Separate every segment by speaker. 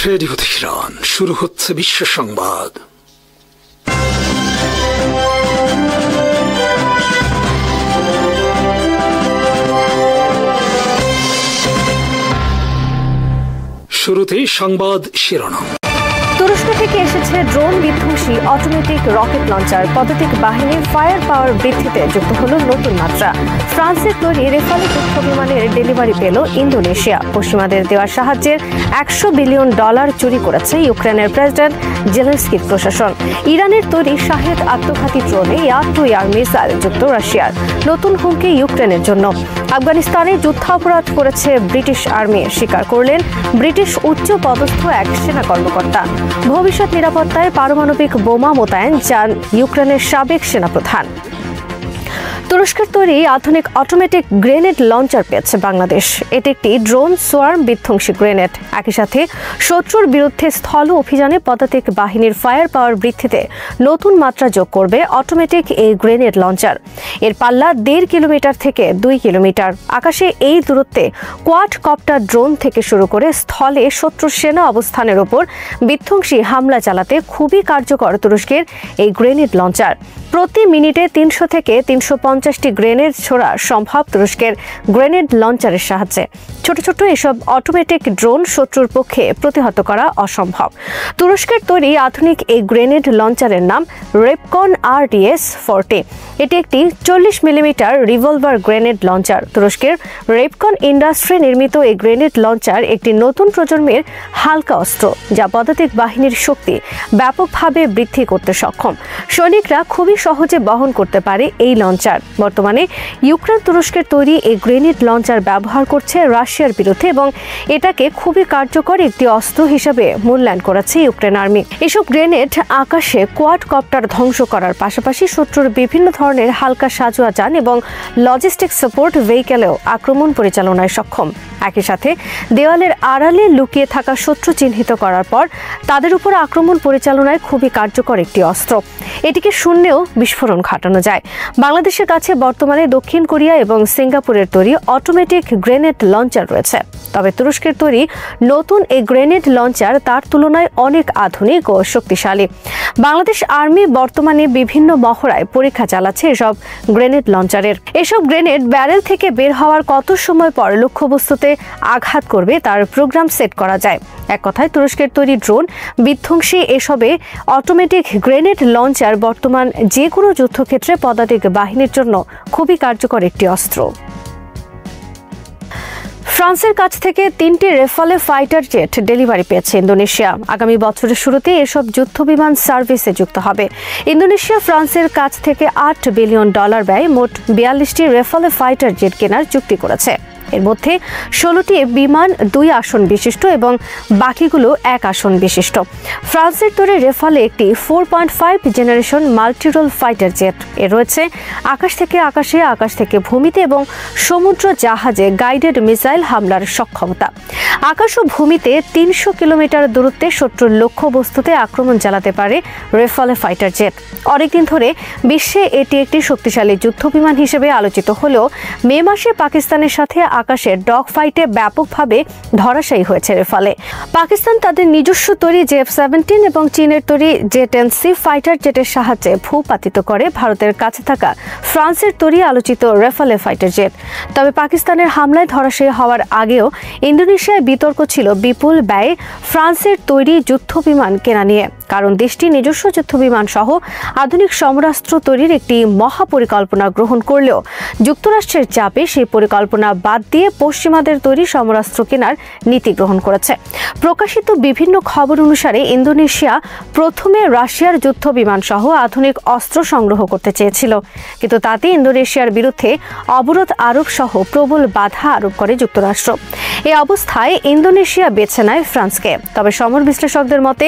Speaker 1: Radio Tehran, শুরু হচ্ছে বিশ্ব সংবাদ। শুরুতেই সংবাদ শিরোনাম।
Speaker 2: তুরস্ক থেকে এসেছে ড্রোন বিধ্বংসী অটোমেটিক রকেট লঞ্চার। পদাতিক বাহিনীর ফায়ার পাওয়ার বৃদ্ধিতে যুক্ত হল নতুন মাত্রা। ফ্রান্সের তৈরি রেফালে যুদ্ধ বিমানের ডেলিভারি পেল ইন্দোনেশিয়া। পশ্চিমাদের দেওয়া সাহায্যের $100 বিলিয়ন চুরি করেছে ইউক্রেনের প্রেসিডেন্ট জেলেনস্কির প্রশাসন। ইরানের তৈরি শাহেদ আত্মঘাতী ড্রোনে এয়ার টু এয়ার মিসাইল যুক্ত রাশিয়ার। নতুন হুমকি ইউক্রেনের জন্য। আফগানিস্তানে যুদ্ধাপরাধ করেছে ব্রিটিশ আর্মি, স্বীকার করলেন ব্রিটিশ উচ্চ পদস্থ এক সেনা কর্মকর্তা। ভবিষ্যৎ নিরাপত্তায় পারমাণবিক বোমা মোতায়েন চান ইউক্রেনের সাবেক সেনাপ্রধান। তুরস্কের তৈরি আধুনিক অটোমেটিক গ্রেনেড লঞ্চার পেয়েছে বাংলাদেশ। এটি একটি ড্রোন সোয়ার্ম বিধ্বংসী গ্রেনেড। একই সাথে শত্রুর বিরুদ্ধে স্থল অভিযানে পদাতিক বাহিনীর ফায়ার পাওয়ার বৃদ্ধিতে নতুন মাত্রা যোগ করবে অটোমেটিক এই গ্রেনেড লঞ্চার। এর পাল্লা 1.5 কিলোমিটার থেকে 2 কিলোমিটার। আকাশে এই দূরত্বে কোয়াড কপ্টার ড্রোন থেকে শুরু করে স্থলে শত্রুর সেনা অবস্থানের ওপর বিধ্বংসী হামলা চালাতে খুবই কার্যকর তুরস্কের এই গ্রেনেড লঞ্চার। প্রতি মিনিটে 300 থেকে 350টি গ্রেনেড ছোড়া সম্ভব তুরস্কের গ্রেনেড লঞ্চারের সাহায্যে। ছোট ছোট এসব অটোমেটিক ড্রোন শত্রুর পক্ষে প্রতিহত করা অসম্ভব। তুরস্কের তৈরি আধুনিক এই গ্রেনেড লঞ্চারের নাম রেপকন RDS-40। এটি একটি 40 মিলিমিটার রিভলভার গ্রেনেড লঞ্চার। তুরস্কের রেপকন ইন্ডাস্ট্রি নির্মিত এই গ্রেনেড লঞ্চার একটি নতুন প্রজন্মের হালকা অস্ত্র, যা পদাতিক বাহিনীর শক্তি ব্যাপকভাবে বৃদ্ধি করতে সক্ষম। সৈনিকরা খুবই সহজে বহন করতে পারে এই লঞ্চার। বর্তমানে ইউক্রেন তুরস্কের তৈরি এই গ্রেনেড লঞ্চার ব্যবহার করছে রাশিয়ার বিরুদ্ধে এবং এটাকে খুবই কার্যকর একটি অস্ত্র হিসেবে মূল্যায়ন করেছে ইউক্রেন আর্মি। এসব গ্রেনেড আকাশে কোয়াড কপ্টার ধ্বংস করার পাশাপাশি শত্রুর বিভিন্ন ধরনের হালকা সাজোয়া যান এবং লজিস্টিক সাপোর্ট ভেহিকেলেও আক্রমণ পরিচালনায় সক্ষম। একই সাথে দেওয়ালের আড়ালে লুকিয়ে থাকা শত্রু চিহ্নিত করার পর তাদের উপর আক্রমণ পরিচালনায় খুবই কার্যকর একটি অস্ত্র। এটিকে শূন্যেও বিস্ফোরণ ঘটানো যায়। বাংলাদেশের কাছে বর্তমানে দক্ষিণ কোরিয়া এবং সিঙ্গাপুরের তৈরি অটোমেটিক গ্রেনেড লঞ্চার রয়েছে। তবে তুরস্কের তৈরি নতুন এই গ্রেনেড লঞ্চার তার তুলনায় অনেক আধুনিক ও শক্তিশালী। বাংলাদেশ আর্মি বর্তমানে বিভিন্ন মহড়ায় পরীক্ষা চালাচ্ছে এসব গ্রেনেড লঞ্চারের। এসব গ্রেনেড ব্যারেল থেকে বের হওয়ার কত সময় পর লক্ষ্যবস্তুতে আঘাত করবে তার প্রোগ্রাম সেট করা যায়। এক কথায় তুরস্কের তৈরি ড্রোন বিধ্বংসী এসবে অটোমেটিক গ্রেনেড লঞ্চার বর্তমান যে কোনো যুদ্ধক্ষেত্রে পদাতিক বাহিনীর জন্য খুবই কার্যকর একটি অস্ত্র। ফ্রান্সের কাছ থেকে 3টি রেফালে ফাইটার জেট ডেলিভারি পেয়েছে ইন্দোনেশিয়া। আগামী বছরের শুরুতে এসব যুদ্ধ বিমান সার্ভিসে যুক্ত হবে। ইন্দোনেশিয়া ফ্রান্সের কাছ থেকে $8 বিলিয়ন ব্যয়ে মোট 42টি রেফালে ফাইটার জেট কেনার চুক্তি করেছে। এর মধ্যে 16টি বিমান 2 আসন বিশিষ্ট এবং বাকিগুলো 1 আসন বিশিষ্ট। ফ্রান্সের তৈরি রেফালে একটি 4.5 জেনারেশন মাল্টিরোল ফাইটার জেট। এর রয়েছে আকাশ থেকে আকাশে, আকাশ থেকে ভূমিতে এবং সমুদ্র জাহাজে গাইডেড মিসাইল হামলার সক্ষমতা। আকাশ ও ভূমিতে 300 কিলোমিটার দূরত্বে শত্রুর লক্ষ্যবস্তুতে আক্রমণ চালাতে পারে রেফালে ফাইটার জেট। অনেকদিন ধরে বিশ্বে এটি একটি শক্তিশালী যুদ্ধ বিমান হিসেবে আলোচিত হলেও মে মাসে পাকিস্তানের সাথে আকাশের ডগ ফাইটে ব্যাপকভাবে ধরাশায়ী হয়েছে রেফালে। পাকিস্তান তাদের নিজস্ব তৈরি JF-17 এবং চীনের তৈরি J-10C ফাইটার জেটের সাহায্যে ভূপাতিত করে ভারতের কাছে থাকা ফ্রান্সের তৈরি আলোচিত রেফালে ফাইটার জেট। তবে পাকিস্তানের হামলায় ধরাশায়ী হওয়ার আগেও ইন্দোনেশিয়ায় বিতর্ক ছিল বিপুল ব্যয়ে ফ্রান্সের তৈরি যুদ্ধ বিমান কেনা নিয়ে, কারণ দেশটি নিজস্ব যুদ্ধ বিমান সহ আধুনিক সমরাস্ত্র তৈরির একটি মহাপরিকল্পনা গ্রহণ করলেও যুক্তরাষ্ট্রের চাপে সেই পরিকল্পনা বাদ দিয়ে পশ্চিমাদের তৈরি সমরাস্ত্র কেনার নীতি গ্রহণ করেছে। প্রকাশিত বিভিন্ন খবর অনুসারে ইন্দোনেশিয়া প্রথমে রাশিয়ার যুদ্ধ বিমান সহ আধুনিক অস্ত্র সংগ্রহ করতে চেয়েছিল, কিন্তু তাতে ইন্দোনেশিয়ার বিরুদ্ধে অবরোধ আরোপ সহ প্রবল বাধা আরোপ করে যুক্তরাষ্ট্র। এই অবস্থায় ইন্দোনেশিয়া বেছে নেয় ফ্রান্সকে। তবে সমর বিশ্লেষকদের মতে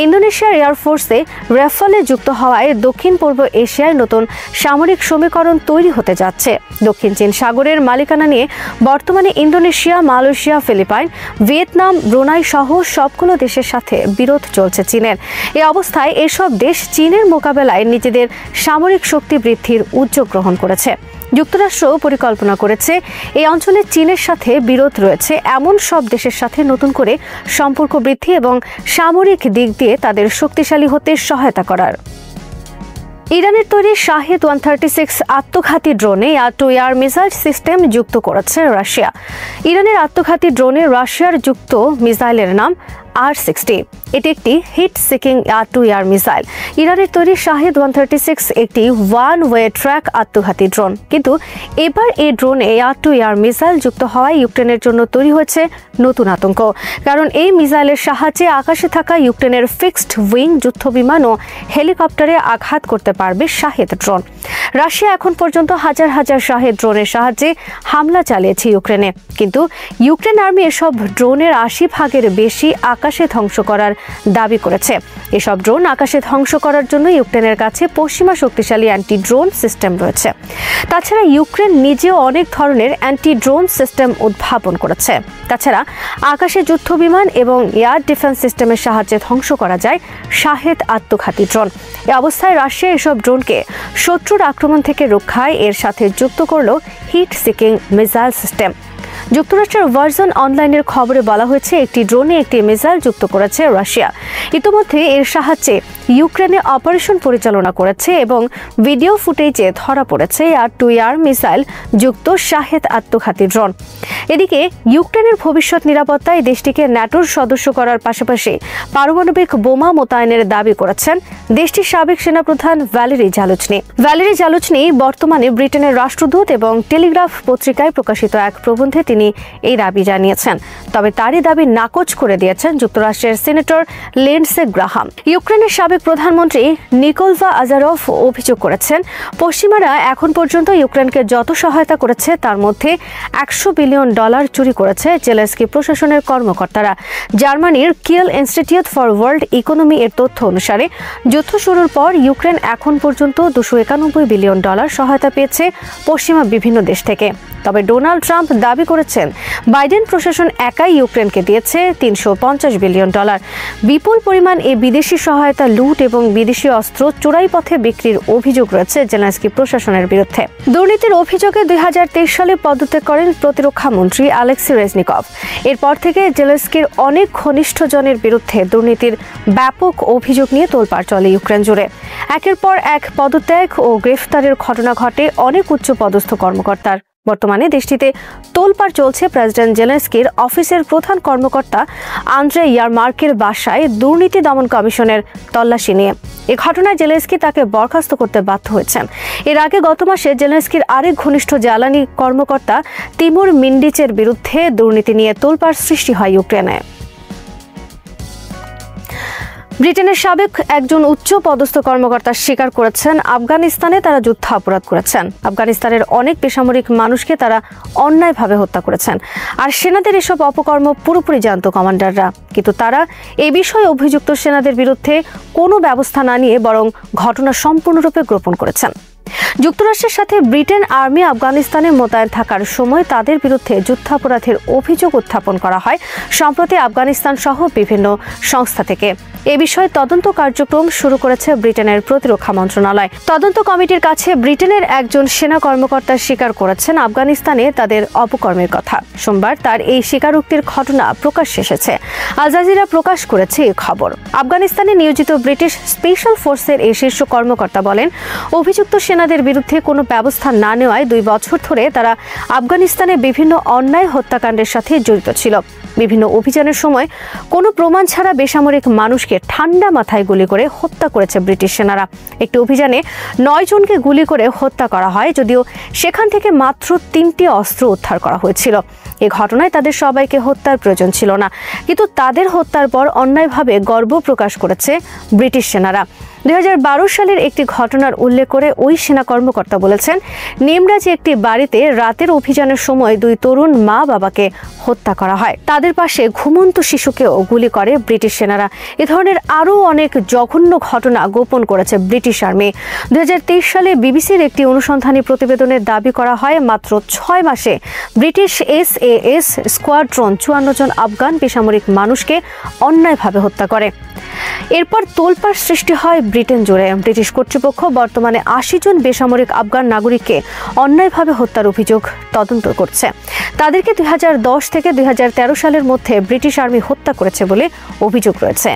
Speaker 2: ইন্দোনেশিয়ার এয়ারফোর্সে রেফালে যুক্ত হওয়ায় দক্ষিণ পূর্ব এশিয়ায় নতুন সামরিক সমীকরণ তৈরি হতে যাচ্ছে। দক্ষিণ চীন সাগরের মালিকানা নিয়ে বর্তমানে Indonesia, Malaysia, Philippines, Vietnam, Brunei সহ সবগুলো দেশের সাথে বিরোধ চলছে চীনের। এই অবস্থায় এসব দেশ চীনের মোকাবেলায় নিজেদের সামরিক শক্তি বৃদ্ধির উদ্যোগ গ্রহণ করেছে। যুক্তরাষ্ট্র পরিকল্পনা করেছে এই অঞ্চলে চীনের সাথে বিরোধ রয়েছে এমন সব দেশের সাথে নতুন করে সম্পর্ক বৃদ্ধি এবং সামরিক দিক দিয়ে তাদের শক্তিশালী হতে সহায়তা করার। ইরানের তৈরি শাহেদ 136 আত্মঘাতী ড্রোনে air to air missile system যুক্ত করেছে রাশিয়া। ইরানের আত্মঘাতী ড্রোনে রাশিয়ার যুক্ত মিসাইলের নাম R60। এটি একটি heat seeking air to air missile. ইরানের তৈরি শাহেদ 136 একটি ওয়ান ওয়ে ট্র্যাক আত্মঘাতী ড্রোন, কিন্তু এবার এই ড্রোনে এয়ার টু এয়ার মিসাইল যুক্ত হওয়ায় ইউক্রেনের জন্য তৈরি হয়েছে নতুন আতঙ্ক। কারণ এই মিসাইলের সাহায্যে আকাশে থাকা ইউক্রেনের ফিক্সড উইং যুদ্ধবিমান ও হেলিকপ্টারে আঘাত করতে পারবে শাহেদ ড্রোন। রাশিয়া এখন পর্যন্ত হাজার হাজার শাহেদ ড্রোনের সাহায্যে হামলা চালিয়েছে ইউক্রেনে, কিন্তু ইউক্রেন আর্মি এসব ড্রোনের 80% বেশি আকাশে ধ্বংস করার দাবি করেছে। এসব ড্রোন আকাশে ধ্বংস করার জন্য ইউক্রেনের কাছে পশ্চিমা শক্তিশালী অ্যান্টি ড্রোন সিস্টেম রয়েছে। তাছাড়া ইউক্রেন নিজেও অনেক ধরনের অ্যান্টি ড্রোন সিস্টেম উদ্ভাবন করেছে। তাছাড়া আকাশে যুদ্ধবিমান এবং এয়ার ডিফেন্স সিস্টেমের সাহায্যে ধ্বংস করা যায় শাহেদ আত্মঘাতী ড্রোন। এ অবস্থায় রাশিয়া এসব ড্রোনকে শত্রুর আক্রমণ থেকে রক্ষায় এর সাথে যুক্ত করল হিট সিকিং মিসাইল সিস্টেম। যুক্তরাষ্ট্রের ভার্জন অনলাইনের খবরে বলা হয়েছে একটি ড্রোনে একটি মিসাইল যুক্ত করেছে রাশিয়া। ইতিমধ্যে এর সাহায্যে ইউক্রেনে অপারেশন পরিচালনা করেছে এবং ভিডিও ফুটেজে ধরা পড়েছে এয়ার টু এয়ার মিসাইল যুক্ত শাহেদ আত্মঘাতী ড্রোন। এদিকে ইউক্রেনের ভবিষ্যৎ নিরাপত্তায় দেশটিকে ন্যাটোর সদস্য করার পাশাপাশি পারমাণবিক বোমা মোতায়েনের দাবি করেছেন দেশটির সাবেক সেনাপ্রধান ভ্যালেরি জালুজনি। ভ্যালেরি জালুজনি বর্তমানে ব্রিটেনের রাষ্ট্রদূত এবং টেলিগ্রাফ পত্রিকায় প্রকাশিত এক প্রবন্ধে তিনি এই দাবি জানিয়েছেন। তবে তারই দাবি নাকচ করে দিয়েছেন যুক্তরাষ্ট্রের সিনেটর লিন্ডসে গ্রাহাম। ইউক্রেনের সাবেক প্রধানমন্ত্রী নিকোলা আজারভ অভিযোগ করেছেন, পশ্চিমারা এখন পর্যন্ত ইউক্রেনকে যত সহায়তা করেছে তার মধ্যে $100 বিলিয়ন চুরি করেছে জেলেনস্কি প্রশাসনের কর্মকর্তারা। জার্মানির Kiel institute for world economy এর তথ্য অনুসারে যুদ্ধ শুরুর পর ইউক্রেন এখন পর্যন্ত $291 বিলিয়ন সহায়তা পেয়েছে পশ্চিমা বিভিন্ন দেশ থেকে। তবে ডোনাল্ড ট্রাম্প দাবি করেছেন বাইডেন প্রশাসন একাই ইউক্রেনকে দিয়েছে $350 বিলিয়ন। বিপুল পরিমাণ এই বিদেশি সহায়তা লুট এবং বিদেশি অস্ত্র চোরাই পথে বিক্রির অভিযোগ রয়েছে জেলেনস্কি প্রশাসনের বিরুদ্ধে। দুর্নীতির অভিযোগে 2023 সালে পদত্যাগ করেন প্রতিরক্ষা মন্ত্রী আলেক্সি রেজনিকভ। এরপর থেকে জেলেনস্কির অনেক ঘনিষ্ঠজনের বিরুদ্ধে দুর্নীতির ব্যাপক অভিযোগ নিয়ে তোলপাড় চলে ইউক্রেন জুড়ে। একের পর এক পদত্যাগ ও গ্রেফতারের ঘটনা ঘটে অনেক উচ্চপদস্থ কর্মকর্তার। বর্তমানে দেশটিতে তোলপাড় চলছে প্রেসিডেন্ট জেলেনস্কির অফিসের প্রধান কর্মকর্তা আন্দ্রে ইয়ারমার্কের বাসায় দুর্নীতি দমন কমিশনের তল্লাশি নিয়ে। এ ঘটনায় জেলেনস্কি তাকে বরখাস্ত করতে বাধ্য হয়েছেন। এর আগে গত মাসে জেলেনস্কির আরেক ঘনিষ্ঠ জ্বালানি কর্মকর্তা তিমুর মিন্ডিচের বিরুদ্ধে দুর্নীতি নিয়ে তোলপাড় সৃষ্টি হয় ইউক্রেনে। ব্রিটেনের সাবেক একজন উচ্চ পদস্থ কর্মকর্তা স্বীকার করেছেন আফগানিস্তানে তারা যুদ্ধাপরাধ করেছেন। আফগানিস্তানের অনেক বেসামরিক মানুষকে তারা অন্যায়ভাবে হত্যা করেছেন। আর সেনাদের এসব অপকর্ম পুরোপুরি জানত কমান্ডাররা, কিন্তু তারা এই বিষয়ে অভিযুক্ত সেনাদের বিরুদ্ধে কোনো ব্যবস্থা না নিয়ে বরং ঘটনা সম্পূর্ণরূপে গোপন করেছেন। যুক্তরাষ্ট্রের সাথে ব্রিটেন আর্মি আফগানিস্তানে মোতায়েন থাকার সময় তাদের বিরুদ্ধে যুদ্ধাপরাধের অভিযোগ উত্থাপন করা হয় সম্প্রতি আফগানিস্তান সহ বিভিন্ন সংস্থা থেকে। এ বিষয়ে তদন্ত কার্যক্রম শুরু করেছে ব্রিটেনের প্রতিরক্ষা মন্ত্রণালয়। তদন্ত কমিটির কাছে ব্রিটেনের একজন সেনা কর্মকর্তা স্বীকার করেছেন আফগানিস্তানে তাদের অপকর্মের কথা। সোমবার তার এই স্বীকারোক্তির ঘটনা প্রকাশ্যে এসেছে। আল জাজিরা প্রকাশ করেছে এই খবর। আফগানিস্তানে নিয়োজিত ব্রিটিশ স্পেশাল ফোর্সের এই শীর্ষ কর্মকর্তা বলেন, অভিযুক্ত সেনাদের বিরুদ্ধে কোনো ব্যবস্থা না নেওয়ায় 2 বছর ধরে তারা আফগানিস্তানে বিভিন্ন অন্যায় হত্যাকাণ্ডের সাথে জড়িত ছিল। বিভিন্ন অভিযানের সময় কোনো প্রমাণ ছাড়া বেসামরিক মানুষকে ঠান্ডা মাথায় গুলি করে হত্যা করেছে ব্রিটিশ সেনারা। একটি অভিযানে 9 জনকে গুলি করে হত্যা করা হয়, যদিও সেখান থেকে মাত্র 3টি অস্ত্র উদ্ধার করা হয়েছিল। এই ঘটনায় তাদের সবাইকে হত্যার প্রয়োজন ছিল না, কিন্তু তাদের হত্যার পর অন্যায়ভাবে গর্ব প্রকাশ করেছে ব্রিটিশ সেনারা। 2012 সালের একটি ঘটনার উল্লেখ করে ওই সেনা কর্মকর্তা বলেছেন, নিমরাজে একটি বাড়িতে রাতের অভিযানের সময় 2 তরুণ মা বাবাকে হত্যা করা হয়। তাদের পাশে ঘুমন্ত শিশুকেও গুলি করে ব্রিটিশ সেনারা। এ ধরনের আরও অনেক জঘন্য ঘটনা গোপন করেছে ব্রিটিশ আর্মি। 2023 সালে বিবিসির একটি অনুসন্ধানী প্রতিবেদনে দাবি করা হয় মাত্র 6 মাসে ব্রিটিশ SAS স্কোয়াড্রন 54 জন আফগান বেসামরিক মানুষকে অন্যায়ভাবে হত্যা করে। এরপর তোলপাড় সৃষ্টি হয় ব্রিটেন জুড়ে। ব্রিটিশ কর্তৃপক্ষ বর্তমানে ৮০ জন বেসামরিক আফগান নাগরিককে অন্যায়ভাবে হত্যার অভিযোগ তদন্ত করছে। তাদেরকে ২০১০ থেকে ২০১৩ সালের মধ্যে ব্রিটিশ আর্মি হত্যা করেছে বলে অভিযোগ রয়েছে।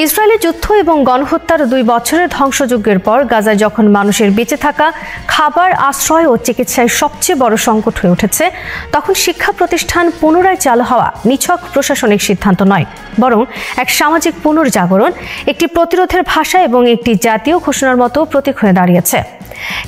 Speaker 2: ইসরায়েলের যুদ্ধ এবং গণহত্যার ২ বছরের ধ্বংসযজ্ঞের পর গাজায় যখন মানুষের বেঁচে থাকা, খাবার, আশ্রয় ও চিকিৎসায় সবচেয়ে বড় সংকট হয়ে উঠেছে, তখন শিক্ষা প্রতিষ্ঠান পুনরায় চালু হওয়া নিছক প্রশাসনিক সিদ্ধান্ত নয়, বরং এক সামাজিক পুনর্জাগরণ, একটি প্রতিরোধের ভাষা এবং একটি জাতীয় ঘোষণার মতো প্রতীক হয়ে দাঁড়িয়েছে।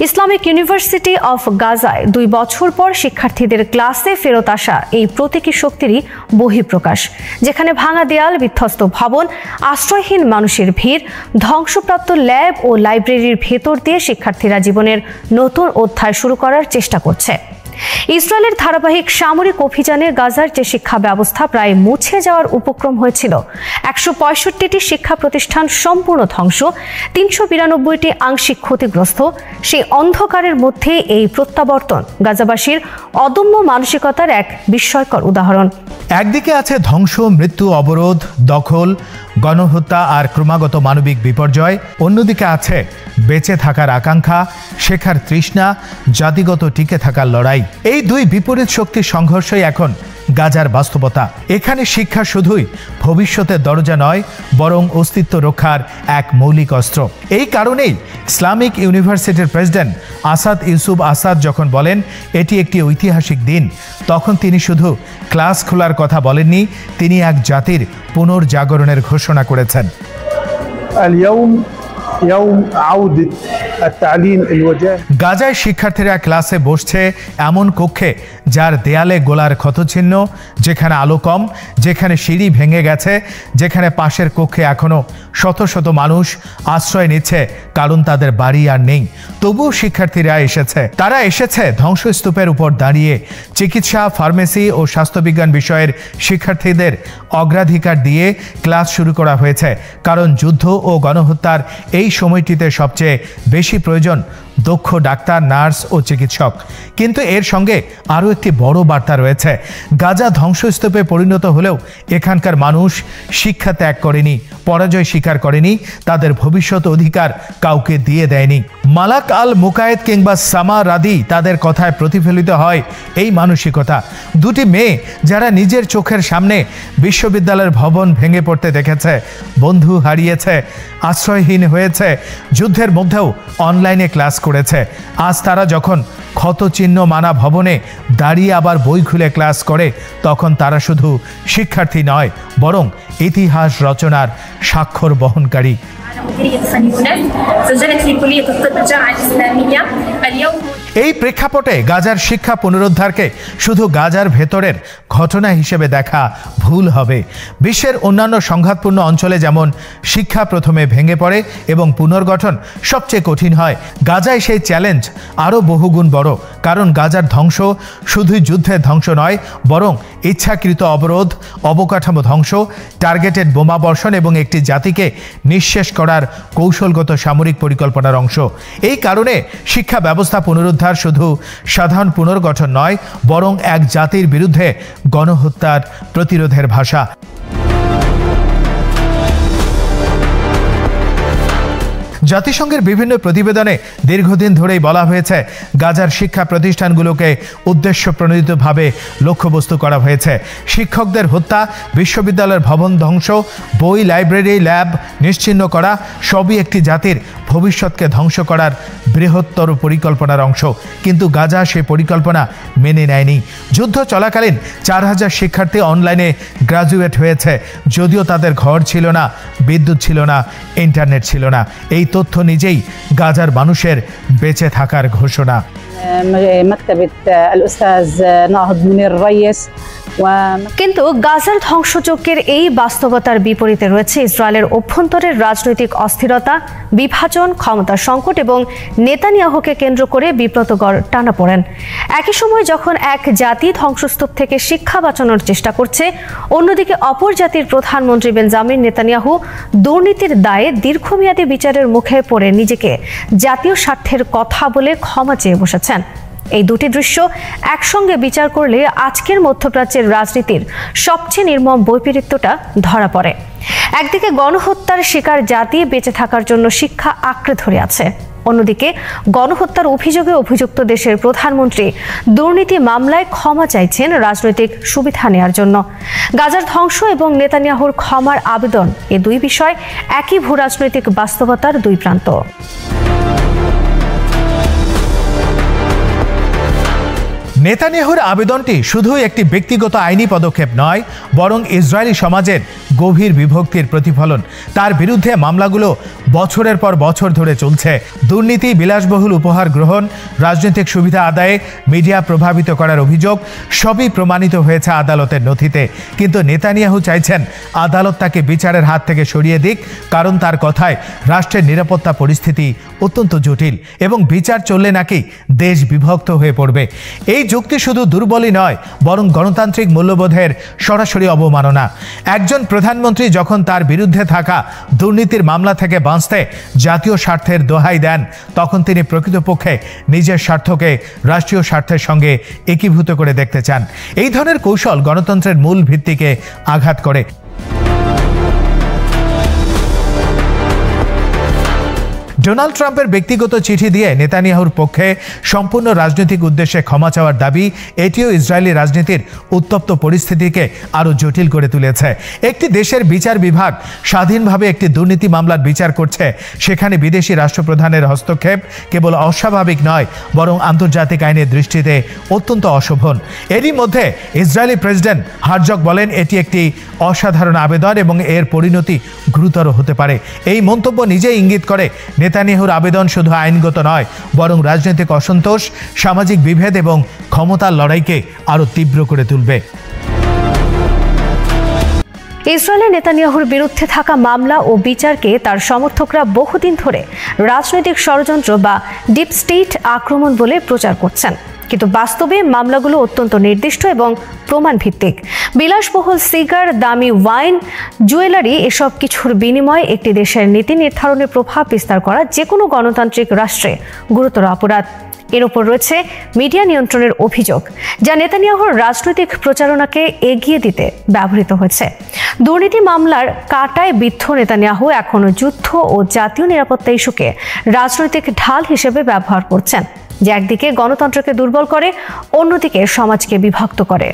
Speaker 2: ইসলামিক ইউনিভার্সিটি অফ গাজায় ২ বছর পর শিক্ষার্থীদের ক্লাসে ফেরত আসা এই প্রতীকী শক্তিরই বহিঃপ্রকাশ, যেখানে ভাঙা দেয়াল, বিধ্বস্ত ভবন, আশ্রয়হীন মানুষের ভিড়, ধ্বংসপ্রাপ্ত ল্যাব ও লাইব্রেরির ভেতর দিয়ে শিক্ষার্থীরা জীবনের নতুন অধ্যায় শুরু করার চেষ্টা করছে। ইসরায়েলের ধারাবাহিক সামরিক অভিযানে গাজার যে শিক্ষা ব্যবস্থা প্রায় মুছে যাওয়ার উপক্রম হয়েছিল, ১৬৫টি শিক্ষা প্রতিষ্ঠান সম্পূর্ণ ধ্বংস, ৩৯২টি আংশিক ক্ষতিগ্রস্ত, সেই অন্ধকারের মধ্যে এই প্রত্যাবর্তন গাজাবাসীর অদম্য মানসিকতার এক বিস্ময়কর উদাহরণ।
Speaker 3: একদিকে আছে ধ্বংস, মৃত্যু, অবরোধ, দখল, গণহত্যা আর ক্রমাগত মানবিক বিপর্যয়। অন্যদিকে আছে বেঁচে থাকার আকাঙ্ক্ষা, শেখার তৃষ্ণা, জাতিগত টিকে থাকার লড়াই। এই দুই বিপরীত শক্তির সংঘর্ষই এখন গাজার বাস্তবতা। এখানে শিক্ষা শুধুই ভবিষ্যতের দরজা নয়, বরং অস্তিত্ব রক্ষার এক মৌলিক অস্ত্র। এই কারণেই ইসলামিক ইউনিভার্সিটির প্রেসিডেন্ট আসাদ ইউসুফ আসাদ যখন বলেন এটি একটি ঐতিহাসিক দিন, তখন তিনি শুধু ক্লাস খোলার কথা বলেননি, তিনি এক জাতির পুনর্জাগরণের ঘোষণা করেছেন। গাজায় শিক্ষার্থীরা ক্লাসে বসছে এমন কক্ষে যার দেয়ালে গোলার ক্ষতচিহ্ন, যেখানে আলো কম, যেখানে সিঁড়ি ভেঙে গেছে, যেখানে পাশের কক্ষে এখনো শত শত মানুষ আশ্রয় নিচ্ছে কারণ তাদের বাড়ি আর নেই। তবুও শিক্ষার্থীরা এসেছে। তারা এসেছে ধ্বংসস্তূপের উপর দাঁড়িয়ে। চিকিৎসা, ফার্মেসি ও স্বাস্থ্যবিজ্ঞান বিষয়ের শিক্ষার্থীদের অগ্রাধিকার দিয়ে ক্লাস শুরু করা হয়েছে, কারণ যুদ্ধ ও গণহত্যার এই সময়টিতে সবচেয়ে বেশি প্রয়োজন দক্ষ ডাক্তার, নার্স ও চিকিৎসক। কিন্তু এর সঙ্গে আরও একটি বড় বার্তা রয়েছে। গাজা ধ্বংসস্তূপে পরিণত হলেও এখানকার মানুষ শিক্ষা ত্যাগ করেনি, পরাজয় স্বীকার করেনি, তাদের ভবিষ্যৎ অধিকার কাউকে দিয়ে দেয়নি। মালাক আল মুকায়েদ কিংবা সামা রাদি, তাদের কথায় প্রতিফলিত হয় এই মানসিকতা। দুটি মেয়ে যারা নিজের চোখের সামনে বিশ্ববিদ্যালয়ের ভবন ভেঙে পড়তে দেখেছে, বন্ধু হারিয়েছে, আশ্রয়হীন হয়েছে, যুদ্ধের মধ্যেও অনলাইনে ক্লাস করেছে, আজ তারা যখন ক্ষতচিহ্ন মানা ভবনে দাঁড়িয়ে আবার বই খুলে ক্লাস করে, তখন তারা শুধু শিক্ষার্থী নয়, বরং ইতিহাস রচনার স্বাক্ষর বহনকারী। এই প্রেক্ষাপটে গাজার শিক্ষা পুনরুদ্ধারকে শুধু গাজার ভেতরের ঘটনা হিসেবে দেখা ভুল হবে। বিশ্বের অন্যান্য সংঘাতপূর্ণ অঞ্চলে যেমন শিক্ষা প্রথমে ভেঙে পড়ে এবং পুনর্গঠন সবচেয়ে কঠিন হয়, গাজায় সেই চ্যালেঞ্জ আরও বহুগুণ বড়। কারণ গাজার ধ্বংস শুধুই যুদ্ধের ধ্বংস নয়, বরং ইচ্ছাকৃত অবরোধ, অবকাঠামো ধ্বংস, টার্গেটেড বোমা বর্ষণ এবং একটি জাতিকে নিঃশেষ করার কৌশলগত সামরিক পরিকল্পনার অংশ। এই কারণে শিক্ষা ব্যবস্থা পুনরুদ্ধার শুধু সাধারণ পুনর্গঠন নয়, বরং এক জাতির বিরুদ্ধে গণহত্যার প্রতিরোধের ভাষা। জাতিসংঘের বিভিন্ন প্রতিবেদনে দীর্ঘদিন ধরেই বলা হয়েছে গাজার শিক্ষা প্রতিষ্ঠানগুলোকে উদ্দেশ্য প্রণোদিতভাবে লক্ষ্যবস্তু করা হয়েছে। শিক্ষকদের হত্যা, বিশ্ববিদ্যালয়ের ভবন ধ্বংস, বই, লাইব্রেরি, ল্যাব নিশ্চিহ্ন করা সবই একটি জাতির ভবিষ্যৎকে ধ্বংস করার বৃহত্তর পরিকল্পনার অংশ। কিন্তু গাজা সেই পরিকল্পনা মেনে নেয়নি। যুদ্ধ চলাকালীন ৪,০০০ শিক্ষার্থী অনলাইনে গ্রাজুয়েট হয়েছে, যদিও তাদের ঘর ছিল না, বিদ্যুৎ ছিল না, ইন্টারনেট ছিল না। এই তথ্য নিজেই গাজার মানুষের বেঁচে থাকার ঘোষণা।
Speaker 2: কিন্তু গাজার ধ্বংসযজ্ঞের এই বাস্তবতার বিপরীতে রয়েছে ইসরায়েলের অভ্যন্তরের রাজনৈতিক অস্থিরতা, বিভাজন, ক্ষমতা সংকট এবং নেতানিয়াহুকে কেন্দ্র করে বিব্রতকর টানাপোড়েন। একই সময় যখন এক জাতি ধ্বংসস্তূপ থেকে শিক্ষা বাঁচানোর চেষ্টা করছে, অন্যদিকে অপর জাতির প্রধানমন্ত্রী বেঞ্জামিন নেতানিয়াহু দুর্নীতির দায়ে দীর্ঘমেয়াদী বিচারের মুখে পড়ে নিজেকে জাতীয় স্বার্থের কথা বলে ক্ষমা চেয়ে বসেছেন। এই দুটি দৃশ্য একসঙ্গে বিচার করলে আজকের মধ্যপ্রাচ্যের রাজনীতির সবচেয়ে নির্মম বৈপরীত্যটা ধরা পড়ে। একদিকে গণহত্যার শিকার জাতি বেঁচে থাকার জন্য শিক্ষা আঁকড়ে ধরে আছে, অন্যদিকে গণহত্যার অভিযোগে অভিযুক্ত দেশের প্রধানমন্ত্রী দুর্নীতি মামলায় ক্ষমা চাইছেন রাজনৈতিক সুবিধা নেওয়ার জন্য। গাজার ধ্বংস এবং নেতানিয়াহুর ক্ষমার আবেদন, এ দুই বিষয় একই ভূরাজনৈতিক বাস্তবতার দুই প্রান্ত।
Speaker 3: নেতানিয়াহুর আবেদনটি শুধু একটি ব্যক্তিগত আইনি পদক্ষেপ নয়, বরং ইসরায়েলি সমাজের গভীর বিভক্তির প্রতিফলন। তার বিরুদ্ধে মামলাগুলো বছরের পর বছর ধরে চলছে। দুর্নীতি, বিলাসবহুল উপহার গ্রহণ, রাজনৈতিক সুবিধা আদায়ে মিডিয়া প্রভাবিত করার অভিযোগ সবই প্রমাণিত হয়েছে আদালতের নথিতে। কিন্তু নেতানিয়াহু চাইছেন আদালত তাকে বিচারের হাত থেকে সরিয়ে দিক, কারণ তার কথায় রাষ্ট্রের নিরাপত্তা পরিস্থিতি অত্যন্ত জটিল এবং বিচার চললে নাকি দেশ বিভক্ত হয়ে পড়বে। এই যুক্তি শুধু দুর্বলই নয়, বরং গণতান্ত্রিক মূল্যবোধের সরাসরি অবমাননা। একজন প্রধানমন্ত্রী যখন তার বিরুদ্ধে থাকা দুর্নীতির মামলা থেকে বাঁচতে জাতীয় স্বার্থের দোহাই দেন, তখন তিনি প্রকৃতপক্ষে নিজের স্বার্থকে রাষ্ট্রীয় স্বার্থের সঙ্গে একীভূত করে দেখতে চান। এই ধরনের কৌশল গণতন্ত্রের মূল ভিত্তিকে আঘাত করে। ডোনাল্ড ট্রাম্পের ব্যক্তিগত চিঠি দিয়ে নেতানিয়াহুর পক্ষে সম্পূর্ণ রাজনৈতিক উদ্দেশ্যে ক্ষমা চাওয়ার দাবি, এটিও ইসরায়েলি রাজনীতির উত্তপ্ত পরিস্থিতিকে আরও জটিল করে তুলেছে। একটি দেশের বিচার বিভাগ স্বাধীনভাবে একটি দুর্নীতি মামলার বিচার করছে, সেখানে বিদেশি রাষ্ট্রপ্রধানের হস্তক্ষেপ কেবল অস্বাভাবিক নয়, বরং আন্তর্জাতিক আইনের দৃষ্টিতে অত্যন্ত অশোভন। এরই মধ্যে ইসরায়েলি প্রেসিডেন্ট হারজগ বলেন, এটি একটি অসাধারণ আবেদন এবং এর পরিণতি গুরুতর হতে পারে। এই মন্তব্য নিজেই ইঙ্গিত করে নেতানিয়াহুর আবেদন শুধু আইনগত নয়, বরং রাজনৈতিক অসন্তোষ, সামাজিক বিভেদ এবং ক্ষমতার লড়াইকে আরও তীব্র করে তুলবে।
Speaker 2: ইসরায়েলে নেতানিয়াহুর বিরুদ্ধে থাকা মামলা ও বিচারকে তার সমর্থকরা বহুদিন ধরে রাজনৈতিক ষড়যন্ত্র বা ডিপ স্টেট আক্রমণ বলে প্রচার করছেন, কিন্তু বাস্তবে মামলাগুলো অত্যন্ত নির্দিষ্ট এবং প্রমাণ ভিত্তিক। বিলাসবহুল সিগার, দামি ওয়াইন, জুয়েলারি, এসব কিছুর বিনিময়ে একটি দেশের নীতি নির্ধারণের প্রভাব বিস্তার করা যে কোনো গণতান্ত্রিক রাষ্ট্রে গুরুতর অপরাধ। এর উপর রয়েছে মিডিয়া নিয়ন্ত্রণের অভিযোগ, যা নেতানিয়াহুর রাজনৈতিক প্রচারণাকে এগিয়ে দিতে ব্যবহৃত হয়েছে। দুর্নীতি মামলার কাঁটায় বিদ্ধ নেতানিয়াহু এখনও যুদ্ধ ও জাতীয় নিরাপত্তা ইস্যুকে রাজনৈতিক ঢাল হিসেবে ব্যবহার করছেন, যা একদিকে গণতন্ত্রকে দুর্বল করে, অন্যদিকে সমাজকে বিভক্ত করে।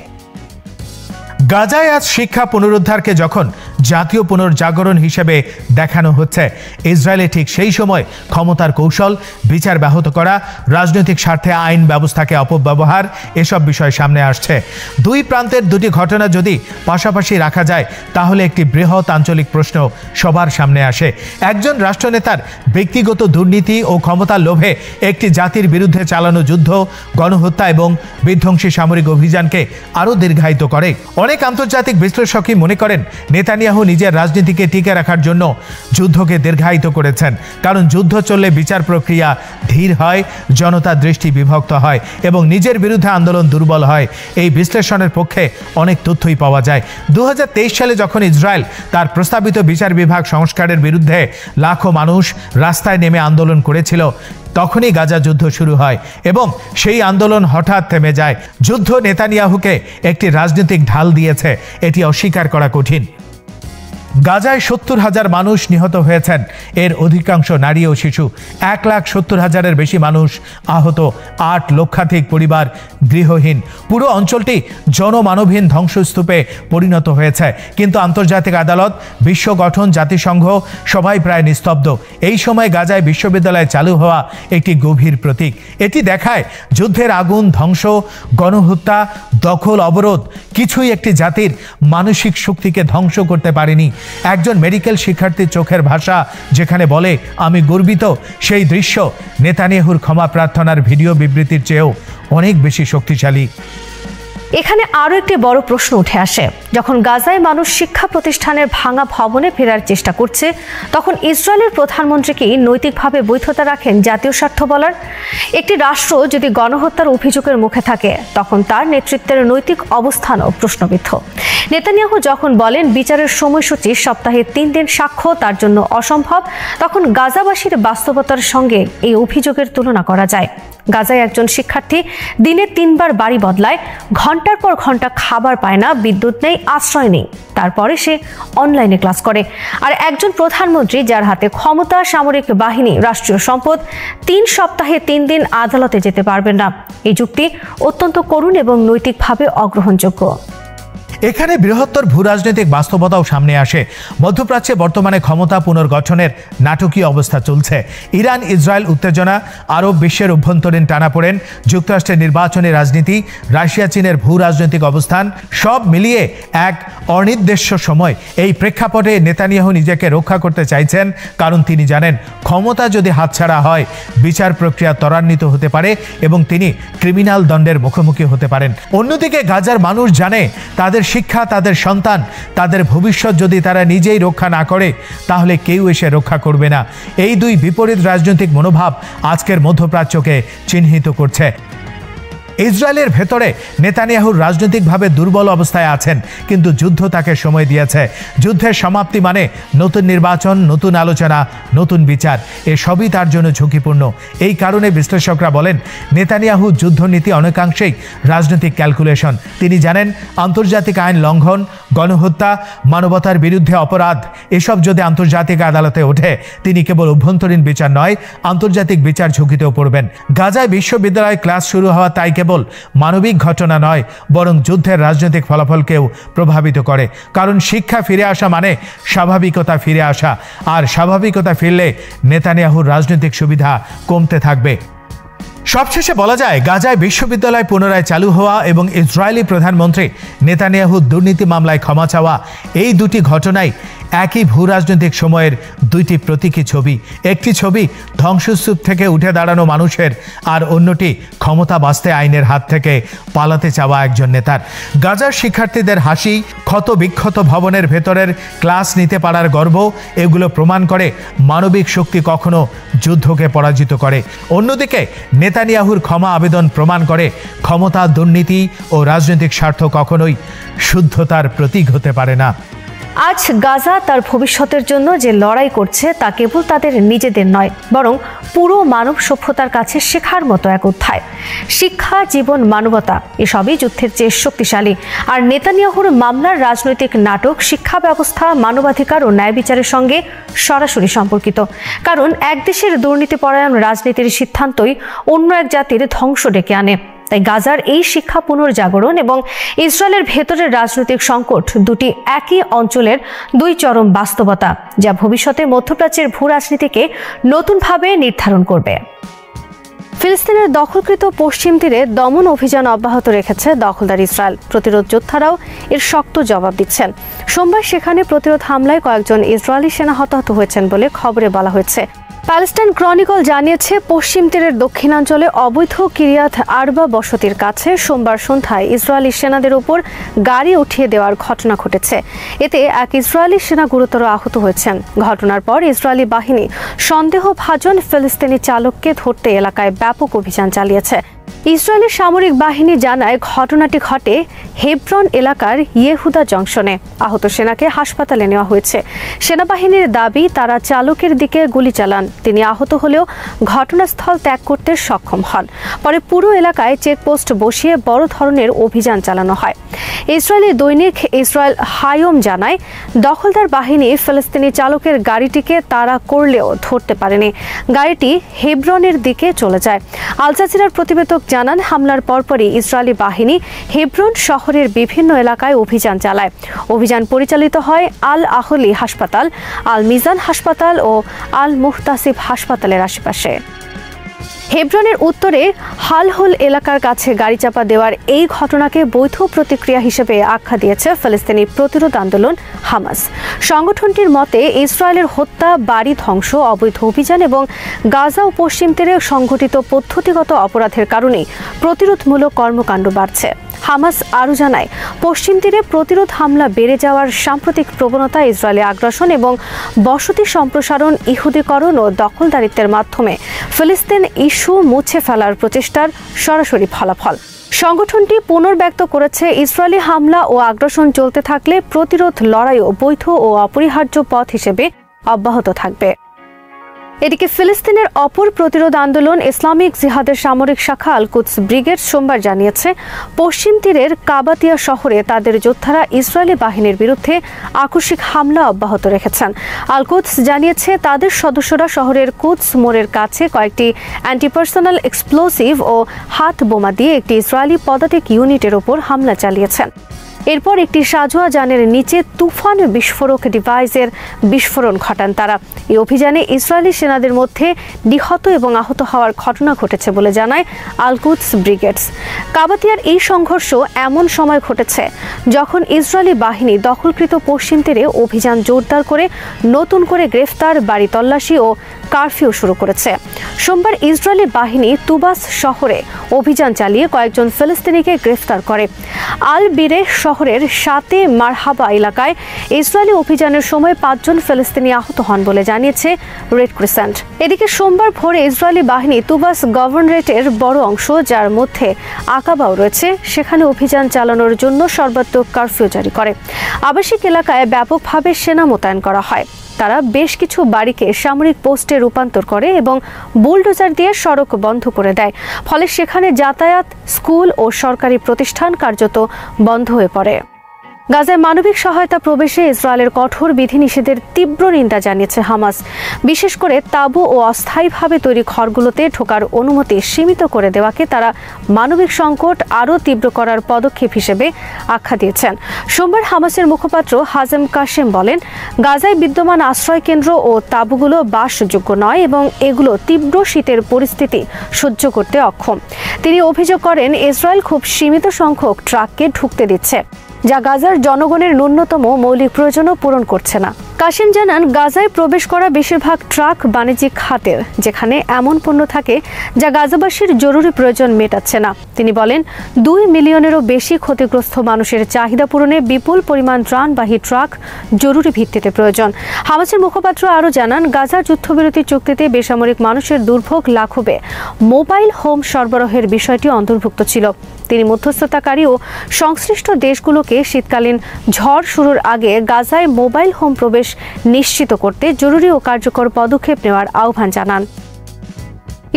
Speaker 3: গাজায় আজ শিক্ষা পুনরুদ্ধারকে যখন জাতীয় পুনর্জাগরণ হিসেবে দেখানো হচ্ছে, ইসরায়েলে ঠিক সেই সময় ক্ষমতার কৌশল, বিচার ব্যাহত করা, রাজনৈতিক স্বার্থে আইন ব্যবস্থাকে অপব্যবহার, এসব বিষয় সামনে আসছে। দুই প্রান্তের দুটি ঘটনা যদি পাশাপাশি রাখা যায়, তাহলে একটি বৃহৎ আঞ্চলিক প্রশ্ন সবার সামনে আসে। একজন রাষ্ট্রনেতার ব্যক্তিগত দুর্নীতি ও ক্ষমতার লোভে একটি জাতির বিরুদ্ধে চালানো যুদ্ধ, গণহত্যা এবং বিধ্বংসী সামরিক অভিযানকে আরও দীর্ঘায়িত করে। অনেক আন্তর্জাতিক বিশ্লেষকই মনে করেন নেতানিয়াহু নিজের রাজনীতিকে টিকে রাখার জন্য যুদ্ধকে দীর্ঘায়িত করেছেন, কারণ যুদ্ধ চললে বিচার প্রক্রিয়া ধীর হয়, জনতার দৃষ্টি বিভক্ত হয় এবং নিজের বিরুদ্ধে আন্দোলন দুর্বল হয়। এই বিশ্লেষণের পক্ষে অনেক তথ্যই পাওয়া যায়। 2023 সালে যখন ইসরায়েল তার প্রস্তাবিত বিচার বিভাগ সংস্কারের বিরুদ্ধে লাখো মানুষ রাস্তায় নেমে আন্দোলন করেছিল, তখনই গাজা যুদ্ধ শুরু হয় এবং সেই আন্দোলন হঠাৎ থেমে যায়। যুদ্ধ নেতানিয়াহুকে একটি রাজনৈতিক ঢাল দিয়েছে, এটি অস্বীকার করা কঠিন। গাজায় 70,000 মানুষ নিহত হয়েছেন, এর অধিকাংশ নারী ও শিশু। 1,70,000-এর বেশি মানুষ আহত, 8 লক্ষাধিক পরিবার গৃহহীন। পুরো অঞ্চলটি জনমানবহীন ধ্বংসস্তূপে পরিণত হয়েছে। কিন্তু আন্তর্জাতিক আদালত, বিশ্ব গঠন, জাতিসংঘ সবাই প্রায় নিস্তব্ধ। এই সময় গাজায় বিশ্ববিদ্যালয় চালু হওয়া একটি গভীর প্রতীক। এটি দেখায় যুদ্ধের আগুন, ধ্বংস, গণহত্যা, দখল, অবরোধ কিছুই একটি জাতির মানসিক শক্তিকে ধ্বংস করতে পারেনি। একজন মেডিকেল শিক্ষার্থীর চোখের ভাষা যেখানে বলে, আমি গর্বিত, সেই দৃশ্য নেতানিয়াহুর ক্ষমা প্রার্থনার ভিডিও বিবৃতির চেয়েও অনেক বেশি শক্তিশালী।
Speaker 2: এখানে আরও একটি বড় প্রশ্ন উঠে আসে। যখন গাজায় মানুষ শিক্ষা প্রতিষ্ঠানের ভাঙা ভবনে ফেরার চেষ্টা করছে, তখন ইসরায়েলের প্রধানমন্ত্রীকে নৈতিকভাবে বৈধতা রাখেন জাতীয় স্বার্থ বলার? একটি রাষ্ট্র যদি গণহত্যার অভিযোগের মুখে থাকে, তখন তার নেতৃত্বের নৈতিক অবস্থানও প্রশ্নবিদ্ধ। নেতানিয়াহু যখন বলেন বিচারের সময়সূচি সপ্তাহে 3 দিন সাক্ষ্য তার জন্য অসম্ভব, তখন গাজাবাসীর বাস্তবতার সঙ্গে এই অভিযোগের তুলনা করা যায়। গাজায় একজন শিক্ষার্থী দিনে 3 বার বাড়ি বদলায়, ঘন্টার পর ঘন্টা খাবার পায় না, বিদ্যুৎ নেই, আশ্রয় নেই, তারপরে সে অনলাইনে ক্লাস করে। আর একজন প্রধানমন্ত্রী যার হাতে ক্ষমতা, সামরিক বাহিনী, রাষ্ট্রীয় সম্পদ, 3 সপ্তাহে 3 দিন আদালতে যেতে পারবেন না, এই যুক্তি অত্যন্ত করুণ এবং নৈতিকভাবে অগ্রহণযোগ্য।
Speaker 3: এখানে বৃহত্তর ভূরাজনৈতিক বাস্তবতাও সামনে আসে। মধ্যপ্রাচ্যে বর্তমানে ক্ষমতা পুনর্গঠনের নাটকীয় অবস্থা চলছে। ইরান ইসরায়েল উত্তেজনা, আরব বিশ্বের অভ্যন্তরীণ টানাপোড়েন, যুক্তরাষ্ট্রের নির্বাচনী রাজনীতি, রাশিয়া চীনের ভূরাজনৈতিক অবস্থান, সব মিলিয়ে এক অনির্দিষ্ট সময়। এই প্রেক্ষাপটে নেতানিয়াহু নিজেকে রক্ষা করতে চাইছেন, কারণ তিনি জানেন ক্ষমতা যদি হাতছাড়া হয় বিচার প্রক্রিয়া ত্বরান্বিত হতে পারে এবং তিনি ক্রিমিনাল দণ্ডের মুখোমুখি হতে পারেন। অন্যদিকে গাজার মানুষ জানে তাদের শিক্ষা, তাদের সন্তান, তাদের ভবিষ্যৎ যদি তারা নিজেই রক্ষা না করে তাহলে কেউ এসে রক্ষা করবে না। এই দুই বিপরীত রাজনৈতিক মনোভাব আজকের মধ্যপ্রাচ্যকে চিহ্নিত করছে। ইসরায়েলের ভেতরে নেতানিয়াহুর রাজনৈতিকভাবে দুর্বল অবস্থায় আছেন, কিন্তু যুদ্ধ তাকে সময় দিয়েছে। যুদ্ধের সমাপ্তি মানে নতুন নির্বাচন, নতুন আলোচনা, নতুন বিচার, এসবই তার জন্য ঝুঁকিপূর্ণ। এই কারণে বিশ্লেষকরা বলেন নেতানিয়াহু যুদ্ধনীতি অনেকাংশেই রাজনৈতিক ক্যালকুলেশন। তিনি জানেন আন্তর্জাতিক আইন লঙ্ঘন, গণহত্যা, মানবতার বিরুদ্ধে অপরাধ, এসব যদি আন্তর্জাতিক আদালতে ওঠে তিনি কেবল অভ্যন্তরীণ বিচার নয়, আন্তর্জাতিক বিচার ঝুঁকিতেও পড়বেন। গাজায় বিশ্ববিদ্যালয় ক্লাস শুরু হওয়া তাই কেবল মানবিক ঘটনা নয়, বরং যুদ্ধের রাজনৈতিক ফলাফলকেও প্রভাবিত করে। কারণ শিক্ষা ফিরে আসা মানে স্বাভাবিকতা ফিরে আসা, আর স্বাভাবিকতা ফিরলে নেতানিয়াহুর রাজনৈতিক সুবিধা কমতে থাকবে। সবশেষে বলা যায় গাজায় বিশ্ববিদ্যালয় পুনরায় চালু হওয়া এবং ইসরায়েলি প্রধানমন্ত্রী নেতানিয়াহুর দুর্নীতি মামলায় ক্ষমা চাওয়া, এই দুটি ঘটনাই একই ভূরাজনৈতিক সময়ের দুইটি প্রতীকী ছবি। একটি ছবি ধ্বংসস্তূপ থেকে উঠে দাঁড়ানো মানুষের, আর অন্যটি ক্ষমতা বাঁচতে আইনের হাত থেকে পালাতে চাওয়া একজন নেতার। গাজার শিক্ষার্থীদের হাসি, ক্ষত বিক্ষত ভবনের ভেতরের ক্লাস নিতে পারার গর্ব, এগুলো প্রমাণ করে মানবিক শক্তি কখনো যুদ্ধকে পরাজিত করে। অন্যদিকে নেতানিয়াহুর ক্ষমা আবেদন প্রমাণ করে ক্ষমতা, দুর্নীতি ও রাজনৈতিক স্বার্থ কখনোই শুদ্ধতার প্রতীক হতে পারে না।
Speaker 2: আজ গাজা তার ভবিষ্যতের জন্য যে লড়াই করছে তা কেবল তাদের নিজেদের নয়, বরং পুরো মানব সভ্যতার কাছে শেখার মতো এক অধ্যায়। শিক্ষা, জীবন, মানবতা, এসবই যুদ্ধের চেয়ে শক্তিশালী। আর নেতানিয়াহুর মামলার রাজনৈতিক নাটক শিক্ষা ব্যবস্থা, মানবাধিকার ও ন্যায় বিচারের সঙ্গে সরাসরি সম্পর্কিত। কারণ এক দেশের দুর্নীতিপরায়ণ রাজনীতির সিদ্ধান্তই অন্য এক জাতির ধ্বংস ডেকে আনে। তাই গাজার এই শিক্ষা পুনর্জাগরণ এবং ইসরায়েলের ভেতরের রাজনৈতিক সংকট দুটি একই অঞ্চলের দুই চরম বাস্তবতা, যা ভবিষ্যতে মধ্যপ্রাচ্যের ভূরাজনীতিকে নতুনভাবে নির্ধারণ করবে। ফিলিস্তিনের দখলকৃত পশ্চিম তীরে দমন অভিযান অব্যাহত রেখেছে দখলদার ইসরায়েল। প্রতিরোধ যোদ্ধারাও এর শক্ত জবাব দিচ্ছেন। সোমবার সেখানে প্রতিরোধ হামলায় কয়েকজন ইসরায়েলি সেনা হতাহত হয়েছেন বলে খবরে বলা হয়েছে। প্যালেস্টাইন ক্রনিকল জানিয়েছে পশ্চিম তীরের দক্ষিণাঞ্চলে অবৈধ কিরিয়াত আরবা বসতির কাছে সোমবার সন্ধ্যায় ইসরায়েলি সেনাদের উপর গাড়ি উঠিয়ে দেওয়ার ঘটনা ঘটেছে। এতে এক ইসরায়েলি সেনা গুরুতর আহত হয়েছেন। ঘটনার পর ইসরায়েলি বাহিনী সন্দেহভাজন ফিলিস্তিনি চালককে ধরতে এলাকায় ব্যাপক অভিযান চালিয়েছে। ইসরায়েলি সামরিক বাহিনী জানায় ঘটনাটি ঘটে হেব্রন এলাকার ইয়েহুদা জংশনে। আহত সেনাকে হাসপাতালে নেওয়া হয়েছে। সেনাবাহিনীর দাবি তারা চালকের দিকে গুলি চালান। তিনি আহত হলেও ঘটনাস্থল ত্যাগ করতে সক্ষম হন। পরে পুরো এলাকায় চেকপোস্ট বসিয়ে বড় ধরনের অভিযান চালানো হয়। ইসরায়েলি দৈনিক ইসরায়েল হায়ম জানায় দখলদার বাহিনী ফিলিস্তিনি চালকের গাড়িটিকে তাড়া করলেও ধরতে পারেনি। গাড়িটি হেব্রনের দিকে চলে যায়। আল জাজিরার প্রতিবেদক জানান হামলার পরপরই ইসরায়েলি বাহিনী হেব্রন শহরের বিভিন্ন এলাকায় অভিযান চালায়। অভিযান পরিচালিত হয় আল আহলি হাসপাতাল, আল মিজান হাসপাতাল ও আল মুহতাসিব হাসপাতালের আশেপাশে। হেব্রনের উত্তরে হালহোল এলাকার কাছে গাড়ি চাপা দেওয়ার এই ঘটনাকে বৈধ প্রতিক্রিয়া হিসেবে আখ্যা দিয়েছে ফিলিস্তিনি প্রতিরোধ আন্দোলন হামাস। সংগঠনটির মতে ইসরায়েলের হত্যা, বাড়ি ধ্বংস, অবৈধ অভিযান এবং গাজা ও পশ্চিম তীরে সংঘটিত পদ্ধতিগত অপরাধের কারণেই প্রতিরোধমূলক কর্মকাণ্ড বাড়ছে। হামাস আরও জানায় পশ্চিম তীরে প্রতিরোধ হামলা বেড়ে যাওয়ার সাম্প্রতিক প্রবণতা ইসরায়েলি আগ্রাসন এবং বসতি সম্প্রসারণ, ইহুদিকরণ ও দখলদারিত্বের মাধ্যমে ফিলিস্তিন ইস্যু মুছে ফেলার প্রচেষ্টার সরাসরি ফলাফল। সংগঠনটি পুনর্ব্যক্ত করেছে ইসরায়েলি হামলা ও আগ্রাসন চলতে থাকলে প্রতিরোধ লড়াইও বৈধ ও অপরিহার্য পথ হিসেবে অব্যাহত থাকবে। এদিকে ফিলিস্তিনের অপর প্রতিরোধ আন্দোলন ইসলামিক জিহাদের সামরিক শাখা আল কুদস ব্রিগেড সোমবার জানিয়েছে, পশ্চিম তীরের কাবাতিয়া শহরে তাদের যোদ্ধারা ইসরায়েলি বাহিনীর বিরুদ্ধে আকস্মিক হামলা অব্যাহত রেখেছেন। আল কুদস জানিয়েছে তাদের সদস্যরা শহরের কুদস মোড়ের কাছে কয়েকটি অ্যান্টিপার্সোনাল এক্সপ্লোসিভ ও হাত বোমা দিয়ে একটি ইসরায়েলি পদাতিক ইউনিটের ওপর হামলা চালিয়েছেন। এরপর একটি সাজোয়া যানের নিচে তুফান বিস্ফোরক ডিভাইসের বিস্ফোরণ ঘটান তারা। এই অভিযানে ইসরায়েলি সেনাদের মধ্যে নিহত এবং আহত হওয়ার ঘটনা ঘটেছে বলে জানায় আল কুদস ব্রিগেডস। কাবাতিয়ার এই সংঘর্ষ এমন সময় ঘটেছে যখন ইসরায়েলি বাহিনী দখলকৃত পশ্চিম তীরে অভিযান জোরদার করে নতুন করে গ্রেফতার, বাড়ি তল্লাশি ও কারফিউ শুরু করেছে। সোমবার ইসরায়েলি বাহিনী তুবাস শহরে অভিযান চালিয়ে কয়েকজন ফিলিস্তিনিকে গ্রেফতার করে। আল বিরে শহরের সাতে মারহাবা এলাকায় ইসরায়েলি অভিযানের সময় 5 জন ফিলিস্তিনি আহত হন বলে জানিয়েছে রেড ক্রিসেন্ট। এদিকে সোমবার ভোরে ইসরায়েলি বাহিনী তুবাস গভর্নরেটের বড় অংশ, যার মধ্যে আকাবাও রয়েছে, সেখানে অভিযান চালানোর জন্য সর্বাত্মক কারফিউ জারি করে। আবাসিক এলাকায় ব্যাপকভাবে সেনা মোতায়েন করা হয়। তারা বেশ কিছু বাড়িকে সামরিক পোস্টে রূপান্তর করে এবং বুলডোজার দিয়ে সড়ক বন্ধ করে দেয়। ফলে সেখানে যাতায়াত, স্কুল ও সরকারি প্রতিষ্ঠান কার্যত বন্ধ হয়ে পড়ে। গাজায় মানবিক সহায়তা প্রবেশে ইসরায়েলের কঠোর বিধিনিষেধের তীব্র নিন্দা জানিয়েছে হামাস। বিশেষ করে তাঁবু ও অস্থায়ীভাবে তৈরি ঘরগুলোতে ঢোকার অনুমতি সীমিত করে দেওয়াকে তারা মানবিক সংকট আরও তীব্র করার পদক্ষেপ হিসেবে আখ্যা দিয়েছেন। সোমবার হামাসের মুখপাত্র হাজেম কাশেম বলেন, গাজায় বিদ্যমান আশ্রয় কেন্দ্র ও তাঁবুগুলো বাসযোগ্য নয় এবং এগুলো তীব্র শীতের পরিস্থিতি সহ্য করতে অক্ষম। তিনি অভিযোগ করেন, ইসরায়েল খুব সীমিত সংখ্যক ট্রাককে ঢুকতে দিচ্ছে, যা গাজার জনগণের ন্যূনতম মৌলিক প্রয়োজনও পূরণ করছে না। কাশিম জানান, গাজায় প্রবেশ করা বেশিরভাগ ট্রাক বাণিজ্যিক খাতের, যেখানে এমন পণ্য থাকে যা গাজাবাসীর জরুরি প্রয়োজন মেটাচ্ছে না। তিনি বলেন, 2 মিলিয়নেরও বেশি ক্ষতিগ্রস্ত মানুষের চাহিদা পূরণে বিপুল পরিমাণ ত্রাণবাহী ট্রাক জরুরি ভিত্তিতে প্রয়োজন। হামাসের মুখপাত্র আরও জানান, গাজার যুদ্ধবিরতি চুক্তিতে বেসামরিক মানুষের দুর্ভোগ লাঘবে মোবাইল হোম সরবরাহের বিষয়টি অন্তর্ভুক্ত ছিল। তিনি মধ্যস্থতাকারী ও সংশ্লিষ্ট দেশগুলোকে শীতকালীন ঝড় শুরুর আগে গাজায় মোবাইল হোম প্রবেশ নিশ্চিত করতে জরুরি ও কার্যকর পদক্ষেপ নেওয়ার আহ্বান জানান।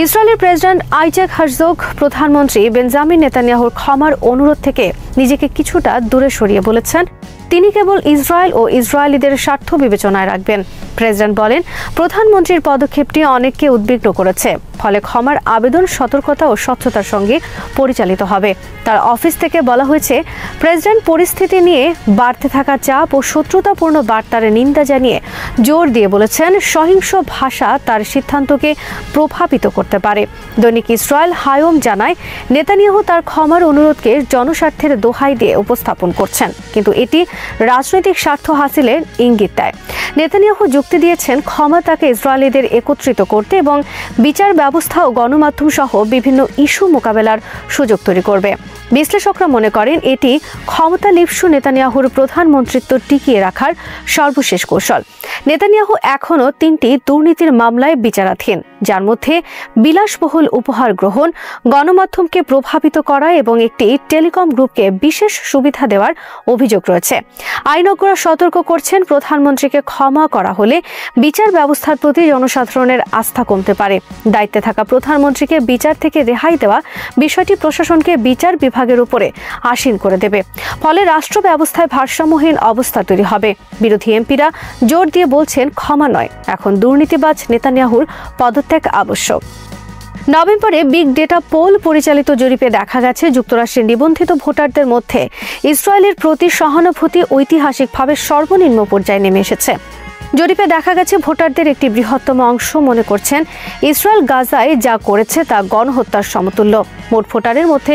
Speaker 2: ইসরায়েলের প্রেসিডেন্ট আইজাক হারজোগ প্রধানমন্ত্রী বেঞ্জামিন নেতানিয়াহুর ক্ষমার অনুরোধ থেকে নিজেকে কিছুটা দূরে সরিয়ে বলেছেন, তিনি কেবল ইসরায়েল ও ইসরায়েলিদের স্বার্থ বিবেচনায় রাখবেন। প্রেসিডেন্ট বলেন, প্রধানমন্ত্রীর পদক্ষেপটি অনেককে উদ্বিগ্ন করেছে, ফলে ক্ষমার আবেদন সতর্কতা ও স্বচ্ছতার সঙ্গে পরিচালিত হবে। তার অফিস থেকে বলা হয়েছে, প্রেসিডেন্ট পরিস্থিতি নিয়ে বাড়তে থাকা চাপ ও শত্রুতাপূর্ণ বার্তার নিন্দা জানিয়ে জোর দিয়ে বলেছেন, সহিংস ভাষা তার সিদ্ধান্তকে প্রভাবিত করতে পারে। দৈনিক ইসরায়েল হায়ম জানায়, নেতানিয়াহু তার ক্ষমার অনুরোধকে জনস্বার্থের দোহাই দিয়ে উপস্থাপন করছেন, কিন্তু এটি রাজনৈতিক স্বার্থ হাসিলের ইঙ্গিত দেয়। নেতানিয়াহু যুক্তি দিয়েছেন, ক্ষমা তাকে ইসরায়েলিদের একত্রিত করতে এবং বিচার ব্যবস্থা ও গণমাধ্যম সহ বিভিন্ন ইস্যু মোকাবেলার সুযোগ তৈরি করবে। বিশ্লেষকরা মনে করেন, এটি ক্ষমতা লিপ্সু নেতানিয়াহুর প্রধানমন্ত্রিত্ব টিকিয়ে রাখার সর্বশেষ কৌশল। নেতানিয়াহু এখনও 3টি দুর্নীতির মামলায় বিচারাধীন, যার মধ্যে বিলাসবহুল উপহার গ্রহণ, গণমাধ্যমকে প্রভাবিত করা এবং একটি টেলিকম গ্রুপকে বিশেষ সুবিধা দেওয়ার অভিযোগ রয়েছে। আইনজ্ঞরা সতর্ক করছেন, প্রধানমন্ত্রীকে ক্ষমা করা হলে বিচার ব্যবস্থার প্রতি জনসাধারণের আস্থা কমতে পারে। দায়িত্বে থাকা প্রধানমন্ত্রীকে বিচার থেকে রেহাই দেওয়া বিষয়টি প্রশাসনকে বিচার বিভাগের উপরে আসীন করে দেবে। ফলে রাষ্ট্র ব্যবস্থায় ভারসাম্যহীন অবস্থা তৈরি হবে। বিরোধী এমপিরা জোর দিয়ে বলছেন, ক্ষমা নয়, এখন দুর্নীতিবাজ নেতানিয়াহুর পদত্যাগ আবশ্যক। নভেম্বরে বিগ ডেটা পোল পরিচালিত জরিপে দেখা গেছে, যুক্তরাষ্ট্রের নিবন্ধিত ভোটারদের মধ্যে ইসরায়েলের প্রতি সহানুভূতি ঐতিহাসিকভাবে সর্বনিম্ন পর্যায়ে নেমে এসেছে। জরিপে দেখা গেছে, ভোটারদের একটি বৃহত্তম অংশ মনে করছেন ইসরায়েল গাজায় যা করেছে তা গণহত্যার সমতুল্য। মোট ভোটারের মধ্যে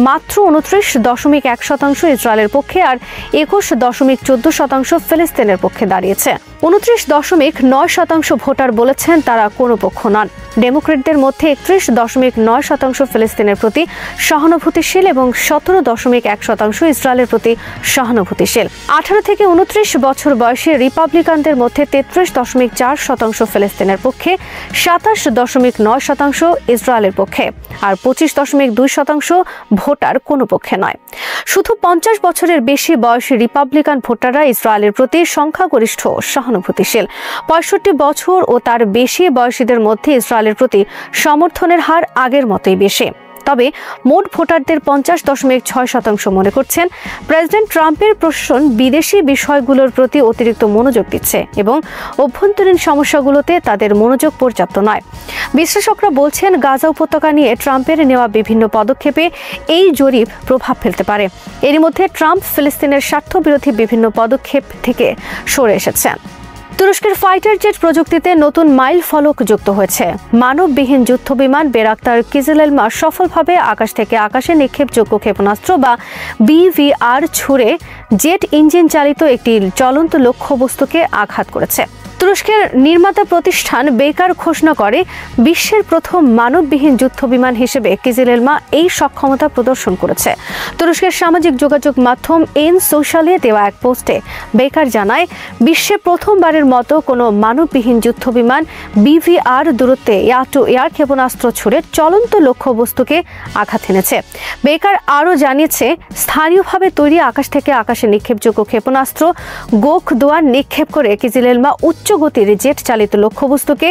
Speaker 2: মাত্র 29.1% ইসরায়েলের পক্ষে আর 21.14% ফিলিস্তিনের পক্ষে দাঁড়িয়েছে। 29.9% ভোটার বলেছেন তারা কোনো পক্ষ নন। ডেমোক্রেটদের মধ্যে 31.9% ফিলিস্তিনের প্রতি সহানুভূতিশীল এবং 17.1% ইসরায়েলের প্রতি সহানুভূতিশীল। 18 থেকে 29 বছর বয়সী রিপাবলিকানদের মধ্যে মধ্যে 33.4% ফিলিস্তিনের পক্ষে, 27.9% ইসরায়েলের পক্ষে, আর 25.2% ভোটার কোনো পক্ষে নয়। শুধু 50 বছরের বেশি বয়সী রিপাবলিকান ভোটাররা ইসরায়েলের প্রতি সংখ্যাগরিষ্ঠ সহানুভূতিশীল। 65 বছর ও তার বেশি বয়সীদের মধ্যে ইসরায়েলের প্রতি সমর্থনের হার আগের মতোই বেশি। তবে মোট ভোটারদের 50.6% মনে করছেন প্রেসিডেন্ট ট্রাম্পের প্রশাসন বিদেশি বিষয়গুলোর প্রতি অতিরিক্ত মনোযোগ দিচ্ছে এবং অভ্যন্তরীণ সমস্যাগুলোতে তাদের মনোযোগ পর্যাপ্ত নয়। বিশ্লেষকরা বলছেন, গাজা উপত্যকা নিয়ে ট্রাম্পের নেওয়া বিভিন্ন পদক্ষেপে এই জরিপ প্রভাব ফেলতে পারে। এরই মধ্যে ট্রাম্প ফিলিস্তিনের স্বার্থবিরোধী বিভিন্ন পদক্ষেপ থেকে সরে এসেছেন। তুরস্কের ফাইটার জেট প্রযুক্তিতে নতুন মাইল ফলক যুক্ত হয়েছে। মানববিহীন যুদ্ধবিমান বেরাক্তার কিজেলেলমা সফলভাবে আকাশ থেকে আকাশে নিক্ষেপযোগ্য ক্ষেপণাস্ত্র বা BVR ছুড়ে জেট ইঞ্জিন চালিত একটি চলন্ত লক্ষ্যবস্তুকে আঘাত করেছে। তুরস্কের নির্মাতা প্রতিষ্ঠান বেকার ঘোষণা করে বিশ্বের প্রথম মানববিহীন যুদ্ধবিমান হিসেবে কিজেলেলমা এই সক্ষমতা প্রদর্শন করেছে। তুরস্কের সামাজিক যোগাযোগ মাধ্যম এন সোশ্যালে দেওয়া এক পোস্টে বেকার জানায়, বিশ্বে প্রথমবারের মতো কোনো মানববিহীন যুদ্ধবিমান BVR দূরত্বে এয়ার টু এয়ার ক্ষেপণাস্ত্র ছুড়ে চলন্ত লক্ষ্যবস্তুকে আঘাত এনেছে। বেকার আরও জানিয়েছে, স্থানীয়ভাবে তৈরি আকাশ থেকে আকাশে নিক্ষেপযোগ্য ক্ষেপণাস্ত্র গোখ দোয়ার নিক্ষেপ করে কিজেলেলমা উচ্চ গতির জেট চালিত লক্ষ্যবস্তুকে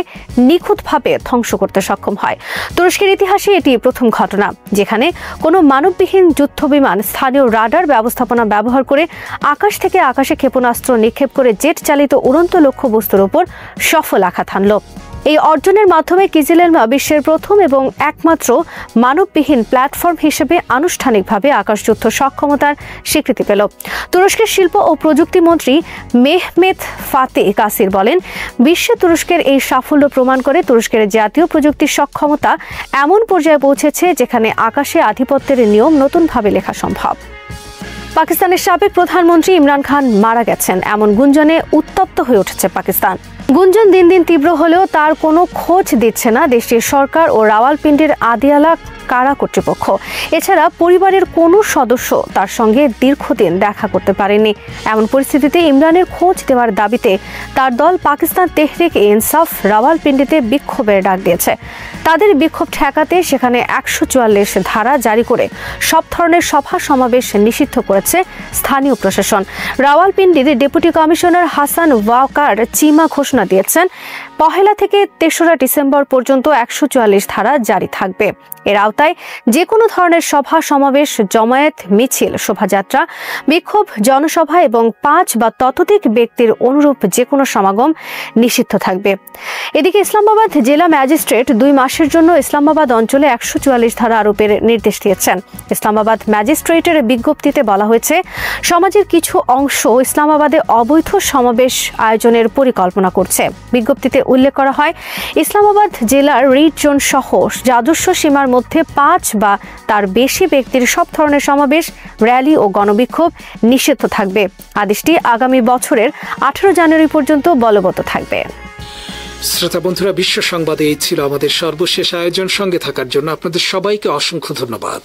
Speaker 2: নিখুঁতভাবে ধ্বংস করতে সক্ষম হয়। তুরস্কের ইতিহাসে এটি প্রথম ঘটনা যেখানে কোনো মানববিহীন যুদ্ধবিমান স্থানীয় রাডার ব্যবস্থাপনা ব্যবহার করে আকাশ থেকে আকাশে ক্ষেপণাস্ত্র নিক্ষেপ করে জেট চালিত উড়ন্ত লক্ষ্যবস্তুর উপর সফল আঘাত হানল। এই অর্জনের মাধ্যমে কিজেলেলমা বিশ্বের প্রথম এবং একমাত্র মানববিহীন প্ল্যাটফর্ম হিসেবে আনুষ্ঠানিকভাবে আকাশযুদ্ধ সক্ষমতার স্বীকৃতি পেল। তুরস্কের শিল্প ও প্রযুক্তি মন্ত্রী মেহমেত ফাতে কাসির বলেন, বিশ্বে তুরস্কের এই সাফল্য প্রমাণ করে তুরস্কের জাতীয় প্রযুক্তির সক্ষমতা এমন পর্যায়ে পৌঁছেছে যেখানে আকাশে আধিপত্যের নিয়ম নতুনভাবে লেখা সম্ভব। পাকিস্তানের সাবেক প্রধানমন্ত্রী ইমরান খান মারা গেছেন এমন গুঞ্জনে উত্তপ্ত হয়ে উঠেছে পাকিস্তান। গুঞ্জন দিন দিন তীব্র হলেও তার কোনো খোঁজ দিচ্ছে না দেশটির সরকার ও রাওয়ালপিন্ডির আদিয়ালা কারা কর্তৃপক্ষ। এছাড়া পরিবারের কোনো সদস্য তার সঙ্গে দীর্ঘদিন দেখা করতে পারেনি। এমন পরিস্থিতিতে ইমরানের খোঁজ দেওয়ার দাবিতে তার দল পাকিস্তান তেহরিকে ইনসাফ রাওয়ালপিন্ডিতে বিক্ষোভের ডাক দিয়েছে। তাদের বিক্ষোভ ঠেকাতে সেখানে 144 ধারা জারি করে সব ধরনের সভা সমাবেশ নিষিদ্ধ করেছে স্থানীয় প্রশাসন। রাওয়ালপিন্ডির ডেপুটি কমিশনার হাসান ওয়াকার চিমা ঘোষণা দিয়েছেন, 1 থেকে 3রা ডিসেম্বর পর্যন্ত 144 ধারা জারি থাকবে। এর আওতায় যে কোনো ধরনের সভা সমাবেশ, জমায়েত, মিছিল, শোভাযাত্রা, বিক্ষোভ, জনসভা এবং 5 বা ততোধিক ব্যক্তির অনুরূপ যে কোনো সমাগম নিষিদ্ধ থাকবে। এদিকে ইসলামাবাদ জেলা ম্যাজিস্ট্রেট 2 মাসের জন্য ইসলামাবাদ অঞ্চলে 144 ধারা আরোপের নির্দেশ দিয়েছেন। ইসলামাবাদ ম্যাজিস্ট্রেটের বিজ্ঞপ্তিতে বলা হয়েছে, সমাজের কিছু অংশ ইসলামাবাদে অবৈধ সমাবেশ আয়োজনের পরিকল্পনা করছে। বিজ্ঞপ্তিতে উল্লেখ করা হয়, ইসলামাবাদ জেলার রিড জোন সহ রাজস্ব সীমার মধ্যে 5 বা তার বেশি ব্যক্তির সব ধরনের সমাবেশ, র্যালি ও গণবিক্ষোভ নিষিদ্ধ থাকবে। আদেশটি আগামী বছরের 18 জানুয়ারি পর্যন্ত বলবৎ থাকবে।
Speaker 1: শ্রোতা বন্ধুরা, বিশ্ব সংবাদে এই ছিল আমাদের সর্বশেষ আয়োজন। সঙ্গে থাকার জন্য আপনাদের সবাইকে অসংখ্য ধন্যবাদ।